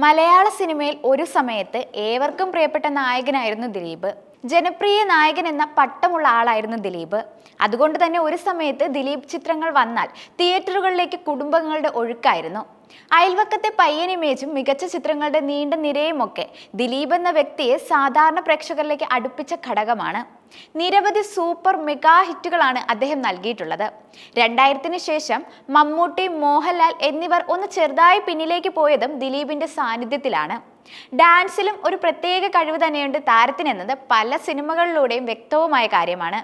മലയാള സിനിമയിൽ ഒരു സമയത്ത് ഏവർക്കും പ്രിയപ്പെട്ട നായകനായിരുന്നു ദിലീപ്. ജനപ്രിയ നായകൻ എന്ന പട്ടമുള്ള ആളായിരുന്നു ദിലീപ്. അതുകൊണ്ട് തന്നെ ഒരു സമയത്ത് ദിലീപ് ചിത്രങ്ങൾ വന്നാൽ തിയേറ്ററുകളിലേക്ക് കുടുംബങ്ങളുടെ ഒഴുക്കായിരുന്നു. അയൽവക്കത്തെ പയ്യൻ ഇമേജും മികച്ച ചിത്രങ്ങളുടെ നീണ്ട നിരയുമൊക്കെ ദിലീപ് എന്ന വ്യക്തിയെ സാധാരണ പ്രേക്ഷകരിലേക്ക് അടുപ്പിച്ച ഘടകമാണ്. നിരവധി സൂപ്പർ മെഗാ ഹിറ്റുകളാണ് അദ്ദേഹം നൽകിയിട്ടുള്ളത്. 2000-ന് ശേഷം മമ്മൂട്ടി, മോഹൻലാൽ എന്നിവർ ഒന്ന് ചെറുതായി പിന്നിലേക്ക് പോയതും ദിലീപിന്റെ സാന്നിധ്യത്തിലാണ്. ഡാൻസിലും ഒരു പ്രത്യേക കഴിവ് തന്നെയുണ്ട് താരത്തിനെന്നത് പല സിനിമകളിലൂടെയും വ്യക്തവുമായ കാര്യമാണ്.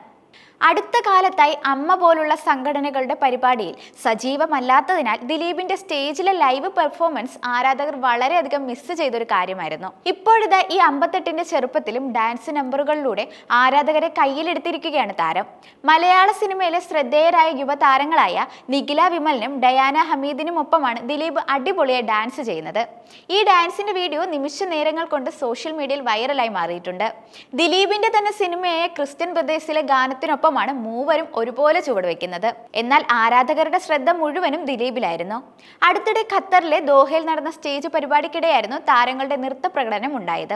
അടുത്ത കാലത്തായി അമ്മ പോലുള്ള സംഘടനകളുടെ പരിപാടിയിൽ സജീവമല്ലാത്തതിനാൽ ദിലീപിന്റെ സ്റ്റേജിലെ ലൈവ് പെർഫോമൻസ് ആരാധകർ വളരെയധികം മിസ് ചെയ്തൊരു കാര്യമായിരുന്നു. ഇപ്പോഴിതാ ഈ 58ന്റെ ചെറുപ്പത്തിലും ഡാൻസ് നമ്പറുകളിലൂടെ ആരാധകരെ കയ്യിലെടുത്തിരിക്കുകയാണ് താരം. മലയാള സിനിമയിലെ ശ്രദ്ധേയരായ യുവതാരങ്ങളായ നിഖില വിമലിനും ഡയാന ഹമീദിനും ഒപ്പമാണ് ദിലീപ് അടിപൊളിയായി ഡാൻസ് ചെയ്യുന്നത്. ഈ ഡാൻസിന്റെ വീഡിയോ നിമിഷ നേരങ്ങൾ കൊണ്ട് സോഷ്യൽ മീഡിയയിൽ വൈറലായി മാറിയിട്ടുണ്ട്. ദിലീപിന്റെ തന്നെ സിനിമയായ ക്രിസ്ത്യൻ ബ്രദേഴ്സിലെ ഗാനത്തിനൊപ്പം മൂവരും ഒരുപോലെ ചുവടുവെക്കുന്നത്. എന്നാൽ ആരാധകരുടെ ശ്രദ്ധ മുഴുവനും ദിലീപിലായിരുന്നു. അടുത്തിടെ ഖത്തറിലെ ദോഹയിൽ നടന്ന സ്റ്റേജ് പരിപാടിക്കിടെയായിരുന്നു താരങ്ങളുടെ നൃത്ത പ്രകടനം ഉണ്ടായത്.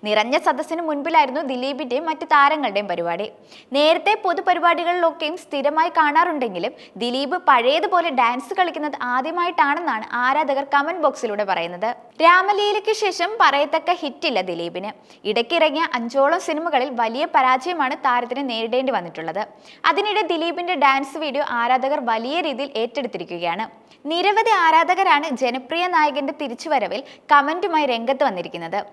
നിറഞ്ഞ സദസ്സിന് മുൻപിലായിരുന്നു ദിലീപിന്റെയും മറ്റു താരങ്ങളുടെയും പരിപാടി. നേരത്തെ പൊതുപരിപാടികളിലൊക്കെയും സ്ഥിരമായി കാണാറുണ്ടെങ്കിലും ദിലീപ് പഴയതുപോലെ ഡാൻസ് കളിക്കുന്നത് ആദ്യമായിട്ടാണെന്നാണ് ആരാധകർ കമന്റ് ബോക്സിലൂടെ പറയുന്നത്. രാമലീലയ്ക്ക് ശേഷം പറയത്തക്ക ഹിറ്റില്ല ദിലീപിന്. ഇടയ്ക്കിറങ്ങിയ 5ഓളം സിനിമകളിൽ വലിയ പരാജയമാണ് താരത്തിന് നേരിടേണ്ടി വന്നിട്ടുള്ളത്. അതിനിടെ ദിലീപിന്റെ ഡാൻസ് വീഡിയോ ആരാധകർ വലിയ രീതിയിൽ ഏറ്റെടുത്തിരിക്കുകയാണ്. നിരവധി ആരാധകരാണ് ജനപ്രിയ നായകന്റെ തിരിച്ചുവരവിൽ കമന്റുമായി രംഗത്ത് വന്നിരിക്കുന്നത്.